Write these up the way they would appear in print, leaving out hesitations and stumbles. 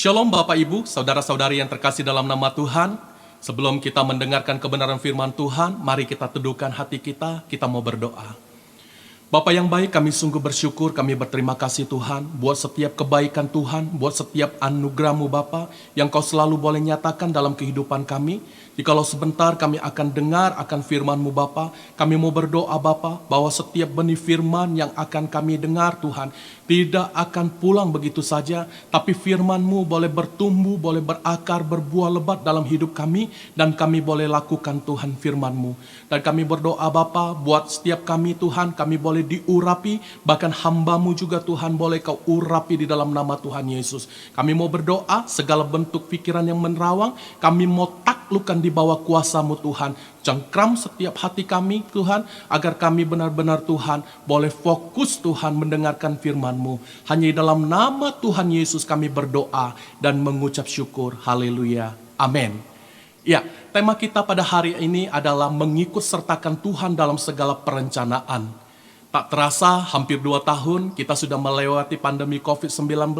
Shalom Bapak Ibu, saudara-saudari yang terkasih dalam nama Tuhan. Sebelum kita mendengarkan kebenaran firman Tuhan, mari kita teduhkan hati kita mau berdoa. Bapak yang baik, kami sungguh bersyukur, kami berterima kasih Tuhan, buat setiap kebaikan Tuhan, buat setiap anugerah-Mu Bapa, yang Kau selalu boleh nyatakan dalam kehidupan kami. Jikalau sebentar kami akan dengar akan firman-Mu Bapa, kami mau berdoa Bapa, bahwa setiap benih firman yang akan kami dengar Tuhan, tidak akan pulang begitu saja, tapi firman-Mu boleh bertumbuh, boleh berakar, berbuah lebat dalam hidup kami, dan kami boleh lakukan Tuhan firman-Mu. Dan kami berdoa Bapa, buat setiap kami Tuhan, kami boleh diurapi, bahkan hamba-Mu juga Tuhan boleh Kau urapi di dalam nama Tuhan Yesus. Kami mau berdoa, segala bentuk pikiran yang menerawang, kami mau taklukkan di bawah kuasa-Mu Tuhan. Cengkram setiap hati kami Tuhan, agar kami benar-benar Tuhan boleh fokus Tuhan mendengarkan firman-Mu. Hanya di dalam nama Tuhan Yesus kami berdoa dan mengucap syukur. Haleluya. Amin. Ya, tema kita pada hari ini adalah mengikut sertakan Tuhan dalam segala perencanaan. Tak terasa hampir 2 tahun kita sudah melewati pandemi COVID-19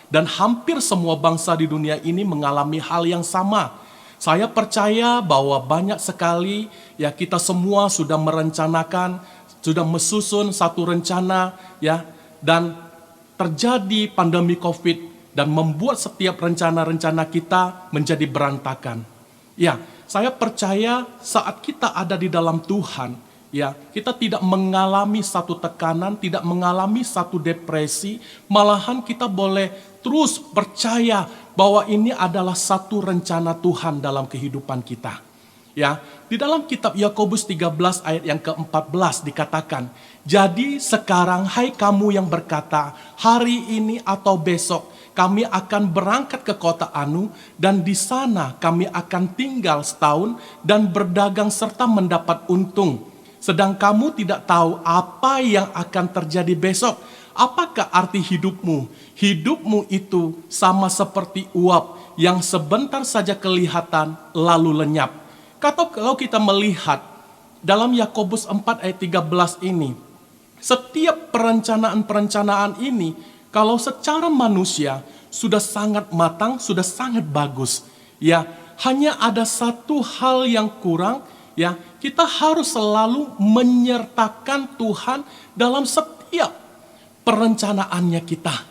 dan hampir semua bangsa di dunia ini mengalami hal yang sama. Saya percaya bahwa banyak sekali ya kita semua sudah merencanakan, sudah mesusun satu rencana ya, dan terjadi pandemi COVID dan membuat setiap rencana-rencana kita menjadi berantakan. Ya, saya percaya saat kita ada di dalam Tuhan, ya, kita tidak mengalami satu tekanan, tidak mengalami satu depresi, malahan kita boleh terus percaya bahwa ini adalah satu rencana Tuhan dalam kehidupan kita. Ya, di dalam kitab Yakobus 13 ayat yang ke-14 dikatakan, "Jadi sekarang hai kamu yang berkata, hari ini atau besok kami akan berangkat ke kota Anu, dan di sana kami akan tinggal setahun dan berdagang serta mendapat untung. Sedang kamu tidak tahu apa yang akan terjadi besok. Apakah arti hidupmu? Hidupmu itu sama seperti uap yang sebentar saja kelihatan lalu lenyap." Kalau kita melihat dalam Yakobus 4 ayat 13 ini, setiap perencanaan-perencanaan ini, kalau secara manusia sudah sangat matang, sudah sangat bagus. Ya, hanya ada satu hal yang kurang, ya, kita harus selalu menyertakan Tuhan dalam setiap perencanaannya kita.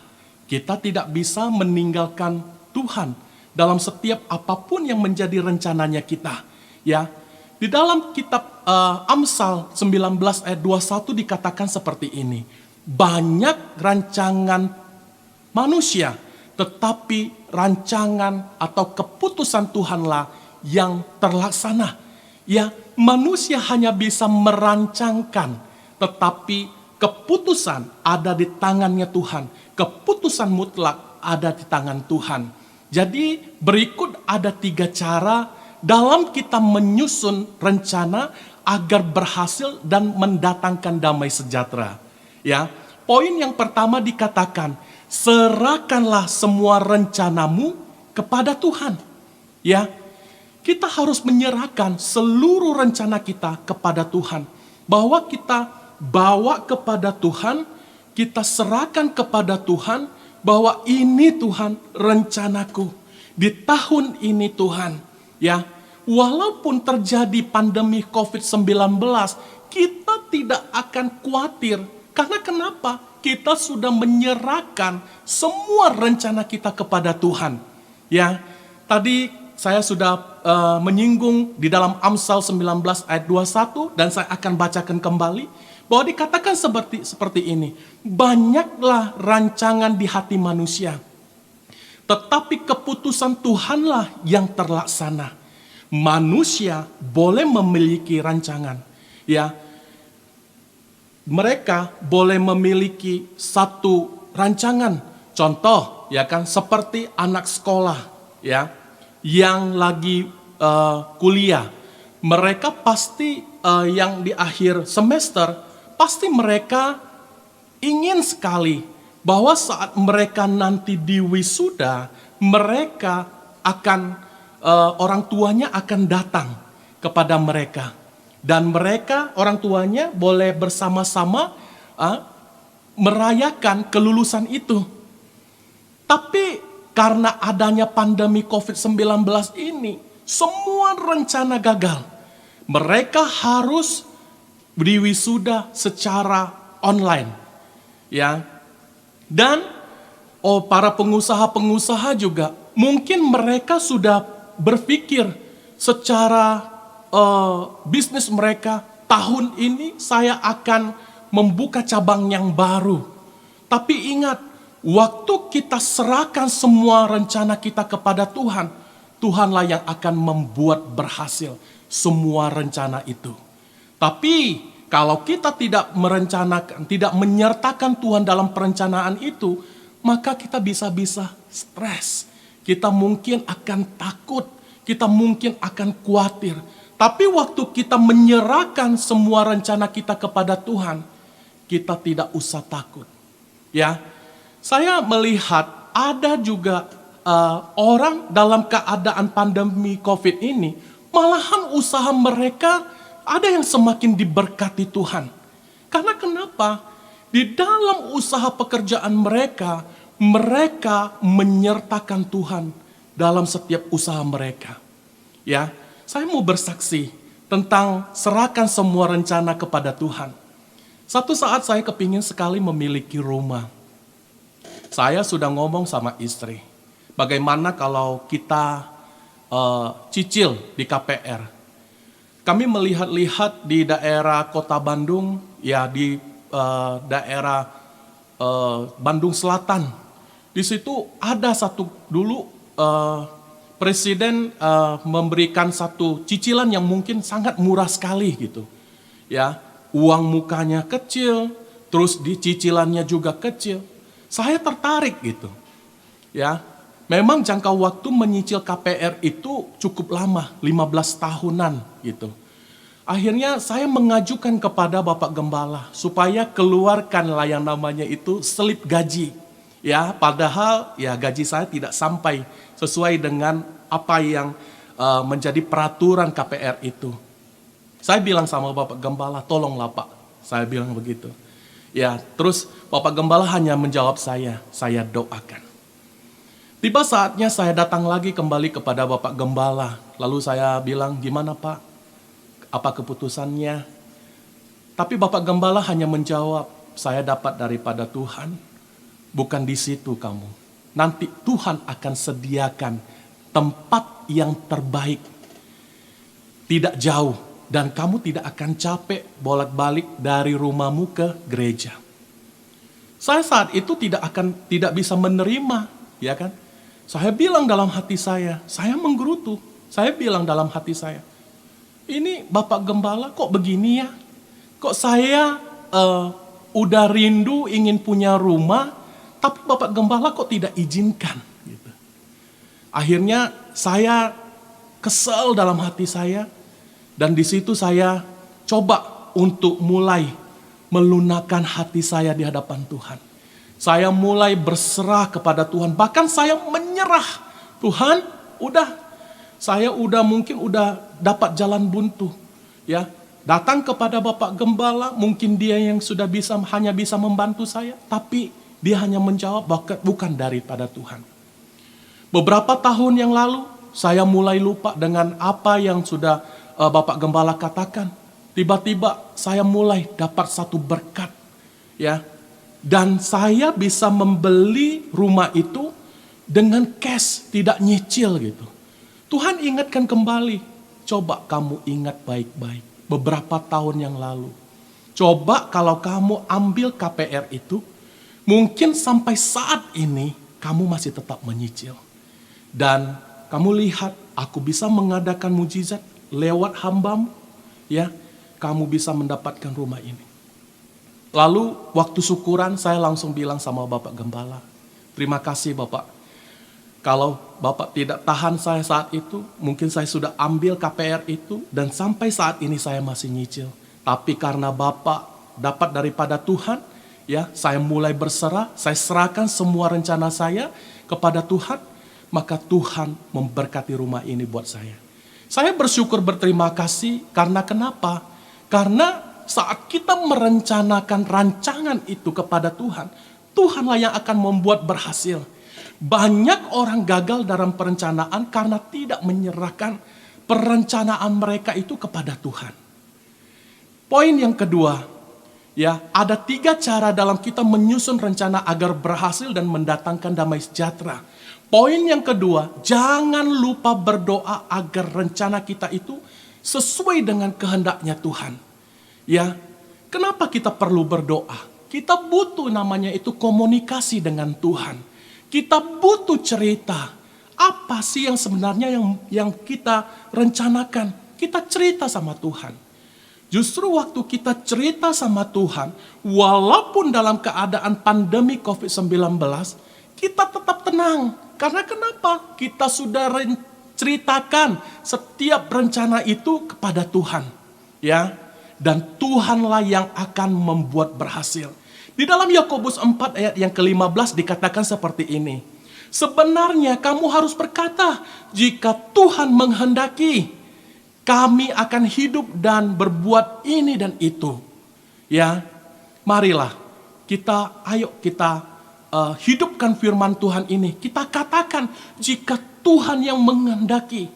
Kita tidak bisa meninggalkan Tuhan dalam setiap apapun yang menjadi rencananya kita. Ya, di dalam kitab Amsal 19 ayat 21 dikatakan seperti ini. Banyak rancangan manusia, tetapi rancangan atau keputusan Tuhanlah yang terlaksana. Ya, manusia hanya bisa merancangkan, tetapi keputusan ada di tangannya Tuhan. Keputusan mutlak ada di tangan Tuhan. Jadi berikut ada 3 cara dalam kita menyusun rencana agar berhasil dan mendatangkan damai sejahtera. Ya, poin yang pertama dikatakan, serahkanlah semua rencanamu kepada Tuhan. Ya, kita harus menyerahkan seluruh rencana kita kepada Tuhan. Bahwa kita bawa kepada Tuhan, kita serahkan kepada Tuhan, bahwa ini Tuhan rencanaku. Di tahun ini Tuhan, ya, walaupun terjadi pandemi COVID-19, kita tidak akan khawatir. Karena kenapa? Kita sudah menyerahkan semua rencana kita kepada Tuhan. Ya, tadi saya sudah menyinggung di dalam Amsal 19 ayat 21 dan saya akan bacakan kembali bahwa dikatakan seperti ini. Banyaklah rancangan di hati manusia, tetapi keputusan Tuhanlah yang terlaksana. Manusia boleh memiliki rancangan, ya. Mereka boleh memiliki satu rancangan. Contoh, ya kan, seperti anak sekolah, ya, yang lagi kuliah. Mereka pasti yang di akhir semester, pasti mereka ingin sekali bahwa saat mereka nanti di wisuda, mereka akan, orang tuanya akan datang kepada mereka. Dan mereka, orang tuanya boleh bersama-sama merayakan kelulusan itu. Tapi karena adanya pandemi COVID-19 ini, semua rencana gagal. Mereka harus diwisuda secara online. Ya. Dan para pengusaha-pengusaha juga, mungkin mereka sudah berpikir secara bisnis mereka, tahun ini saya akan membuka cabang yang baru. Tapi ingat, waktu kita serahkan semua rencana kita kepada Tuhan, Tuhanlah yang akan membuat berhasil semua rencana itu. Tapi kalau kita tidak merencanakan, tidak menyertakan Tuhan dalam perencanaan itu, maka kita bisa-bisa stres. Kita mungkin akan takut, kita mungkin akan khawatir. Tapi waktu kita menyerahkan semua rencana kita kepada Tuhan, kita tidak usah takut. Ya, saya melihat ada juga orang dalam keadaan pandemi COVID ini, malahan usaha mereka ada yang semakin diberkati Tuhan. Karena kenapa? Di dalam usaha pekerjaan mereka, mereka menyertakan Tuhan dalam setiap usaha mereka. Ya, saya mau bersaksi tentang serahkan semua rencana kepada Tuhan. Satu saat saya kepingin sekali memiliki rumah. Saya sudah ngomong sama istri, bagaimana kalau kita cicil di KPR. Kami melihat-lihat di daerah kota Bandung, ya di daerah Bandung Selatan. Di situ ada satu dulu presiden memberikan satu cicilan yang mungkin sangat murah sekali gitu. Ya, uang mukanya kecil, terus di cicilannya juga kecil. Saya tertarik gitu. Ya, memang jangka waktu menyicil KPR itu cukup lama, 15 tahunan gitu. Akhirnya saya mengajukan kepada Bapak Gembala supaya keluarkanlah yang namanya itu selip gaji. Ya, padahal ya gaji saya tidak sampai sesuai dengan apa yang menjadi peraturan KPR itu. Saya bilang sama Bapak Gembala, tolonglah Pak, saya bilang begitu. Ya, terus Bapak Gembala hanya menjawab saya doakan. Tiba saatnya saya datang lagi kembali kepada Bapak Gembala. Lalu saya bilang, gimana Pak? Apa keputusannya? Tapi Bapak Gembala hanya menjawab, saya dapat daripada Tuhan, bukan di situ kamu. Nanti Tuhan akan sediakan tempat yang terbaik. Tidak jauh. Dan kamu tidak akan capek bolak-balik dari rumahmu ke gereja. Saya saat itu tidak bisa menerima, ya kan? Saya bilang dalam hati saya menggerutu. Saya bilang dalam hati saya, ini Bapak Gembala kok begini ya? Kok saya udah rindu ingin punya rumah, tapi Bapak Gembala kok tidak izinkan? Gitu. Akhirnya saya kesel dalam hati saya. Dan di situ saya coba untuk mulai melunakkan hati saya di hadapan Tuhan. Saya mulai berserah kepada Tuhan. Bahkan saya menyerah. Tuhan, saya mungkin dapat jalan buntu. Ya, datang kepada Bapak Gembala, mungkin dia yang sudah hanya bisa membantu saya, tapi dia hanya menjawab bukan daripada Tuhan. Beberapa tahun yang lalu, saya mulai lupa dengan apa yang sudah Bapak Gembala katakan. Tiba-tiba saya mulai dapat satu berkat, ya. Dan saya bisa membeli rumah itu dengan cash, tidak nyicil gitu. Tuhan ingatkan kembali, coba kamu ingat baik-baik beberapa tahun yang lalu. Coba kalau kamu ambil KPR itu, mungkin sampai saat ini kamu masih tetap menyicil. Dan kamu lihat, aku bisa mengadakan mujizat lewat hambamu, ya, kamu bisa mendapatkan rumah ini. Lalu waktu syukuran saya langsung bilang sama Bapak Gembala, terima kasih Bapak. Kalau Bapak tidak tahan saya saat itu, mungkin saya sudah ambil KPR itu dan sampai saat ini saya masih nyicil. Tapi karena Bapak dapat daripada Tuhan, ya, saya mulai berserah, saya serahkan semua rencana saya kepada Tuhan, maka Tuhan memberkati rumah ini buat saya. Saya bersyukur berterima kasih karena kenapa? Karena saat kita merencanakan rancangan itu kepada Tuhan, Tuhanlah yang akan membuat berhasil. Banyak orang gagal dalam perencanaan karena tidak menyerahkan perencanaan mereka itu kepada Tuhan. Poin yang kedua, ya, ada 3 cara dalam kita menyusun rencana agar berhasil dan mendatangkan damai sejahtera. Poin yang kedua, jangan lupa berdoa agar rencana kita itu sesuai dengan kehendaknya Tuhan. Ya, kenapa kita perlu berdoa? Kita butuh namanya itu komunikasi dengan Tuhan. Kita butuh cerita. Apa sih yang sebenarnya yang kita rencanakan? Kita cerita sama Tuhan. Justru waktu kita cerita sama Tuhan, walaupun dalam keadaan pandemi COVID-19, kita tetap tenang. Karena kenapa? Kita sudah ceritakan setiap rencana itu kepada Tuhan. Ya, dan Tuhanlah yang akan membuat berhasil. Di dalam Yakobus 4 ayat yang ke-15 dikatakan seperti ini. Sebenarnya kamu harus berkata, jika Tuhan menghendaki, kami akan hidup dan berbuat ini dan itu. Ya, marilah ayo kita hidupkan firman Tuhan ini. Kita katakan, jika Tuhan yang menghendaki,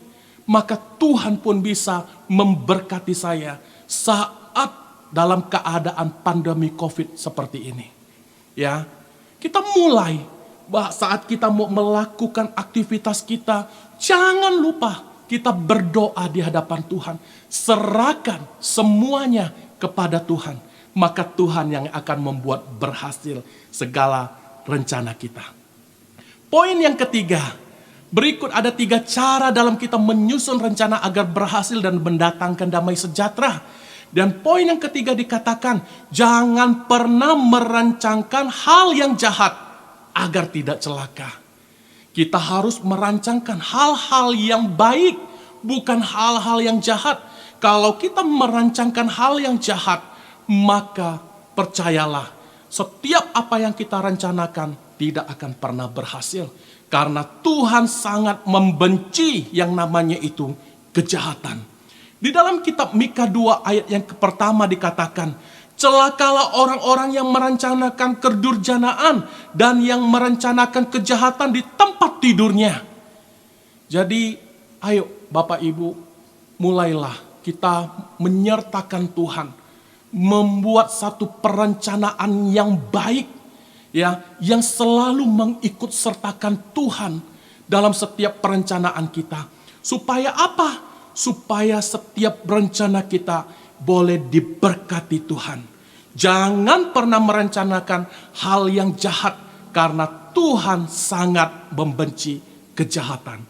maka Tuhan pun bisa memberkati saya saat dalam keadaan pandemi COVID seperti ini. Ya, kita mulai saat kita mau melakukan aktivitas kita, jangan lupa kita berdoa di hadapan Tuhan. Serahkan semuanya kepada Tuhan. Maka Tuhan yang akan membuat berhasil segala rencana kita. Poin yang ketiga, berikut ada 3 cara dalam kita menyusun rencana agar berhasil dan mendatangkan damai sejahtera. Dan poin yang ketiga dikatakan, jangan pernah merancangkan hal yang jahat agar tidak celaka. Kita harus merancangkan hal-hal yang baik, bukan hal-hal yang jahat. Kalau kita merancangkan hal yang jahat, maka percayalah, setiap apa yang kita rencanakan tidak akan pernah berhasil. Karena Tuhan sangat membenci yang namanya itu kejahatan. Di dalam kitab Mika 2 ayat yang pertama dikatakan, celakalah orang-orang yang merencanakan kedurjanaan dan yang merencanakan kejahatan di tempat tidurnya. Jadi ayo Bapak Ibu, mulailah kita menyertakan Tuhan. Membuat satu perencanaan yang baik, ya, yang selalu mengikut sertakan Tuhan dalam setiap perencanaan kita. Supaya apa? Supaya setiap rencana kita boleh diberkati Tuhan. Jangan pernah merencanakan hal yang jahat karena Tuhan sangat membenci kejahatan.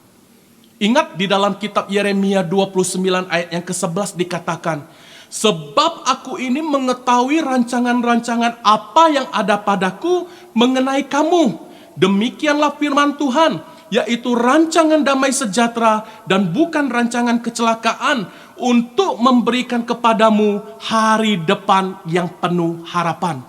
Ingat di dalam kitab Yeremia 29 ayat yang ke-11 dikatakan, sebab aku ini mengetahui rancangan-rancangan apa yang ada padaku mengenai kamu. Demikianlah firman Tuhan, yaitu rancangan damai sejahtera dan bukan rancangan kecelakaan, untuk memberikan kepadamu hari depan yang penuh harapan.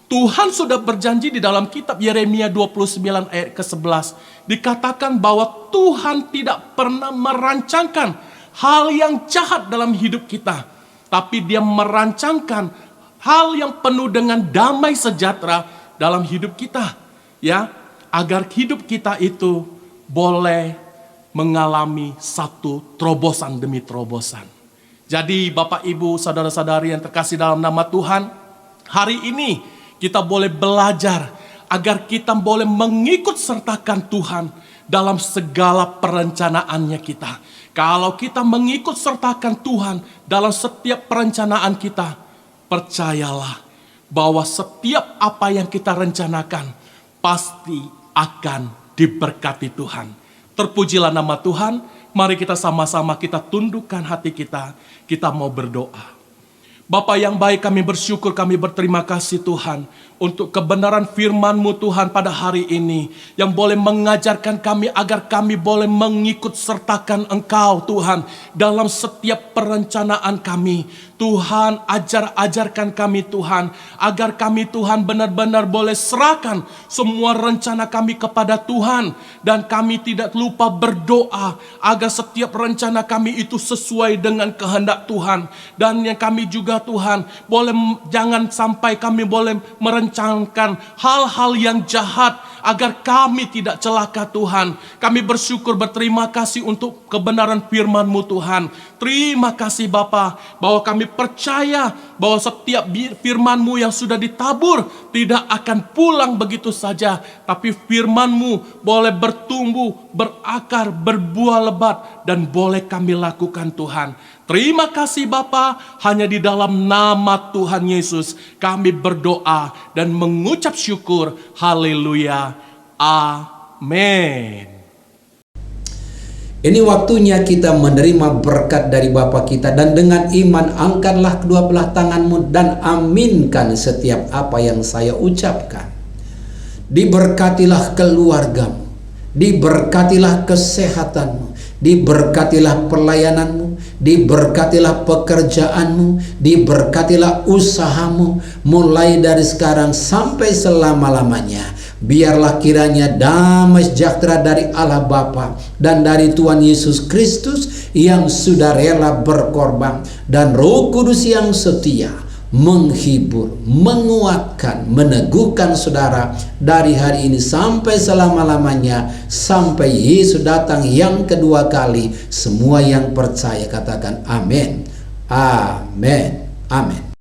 Tuhan sudah berjanji di dalam kitab Yeremia 29 ayat ke-11. Dikatakan bahwa Tuhan tidak pernah merancangkan hal yang jahat dalam hidup kita. Tapi Dia merancangkan hal yang penuh dengan damai sejahtera dalam hidup kita. Ya, agar hidup kita itu boleh mengalami satu terobosan demi terobosan. Jadi Bapak Ibu, saudara-saudari yang terkasih dalam nama Tuhan, hari ini kita boleh belajar agar kita boleh mengikut sertakan Tuhan dalam segala perencanaannya kita. Kalau kita mengikut sertakan Tuhan dalam setiap perencanaan kita, percayalah bahwa setiap apa yang kita rencanakan pasti akan diberkati Tuhan. Terpujilah nama Tuhan. Mari kita sama-sama kita tundukkan hati kita. Kita mau berdoa. Bapa yang baik, kami bersyukur, kami berterima kasih Tuhan untuk kebenaran firman-Mu Tuhan pada hari ini yang boleh mengajarkan kami agar kami boleh mengikut sertakan Engkau Tuhan dalam setiap perencanaan kami. Tuhan, ajarkan kami Tuhan agar kami Tuhan benar-benar boleh serahkan semua rencana kami kepada Tuhan, dan kami tidak lupa berdoa agar setiap rencana kami itu sesuai dengan kehendak Tuhan. Dan yang kami juga Tuhan boleh, jangan sampai kami boleh merencanakan hal-hal yang jahat agar kami tidak celaka Tuhan. Kami bersyukur berterima kasih untuk kebenaran firman-Mu Tuhan. Terima kasih Bapa, bahwa kami percaya bahwa setiap firman-Mu yang sudah ditabur tidak akan pulang begitu saja. Tapi firman-Mu boleh bertumbuh, berakar, berbuah lebat, dan boleh kami lakukan Tuhan. Terima kasih Bapa, hanya di dalam nama Tuhan Yesus kami berdoa dan mengucap syukur. Haleluya. Amin. Ini waktunya kita menerima berkat dari Bapa kita, dan dengan iman angkatlah kedua belah tanganmu dan aminkan setiap apa yang saya ucapkan. Diberkatilah keluargamu, diberkatilah kesehatanmu, diberkatilah pelayananmu, diberkatilah pekerjaanmu, diberkatilah usahamu, mulai dari sekarang sampai selama-lamanya. Biarlah kiranya damai sejahtera dari Allah Bapa dan dari Tuhan Yesus Kristus yang sudah rela berkorban, dan Roh Kudus yang setia menghibur, menguatkan, meneguhkan saudara dari hari ini sampai selama-lamanya, sampai Yesus datang yang kedua kali. Semua yang percaya katakan amin, amin, amin.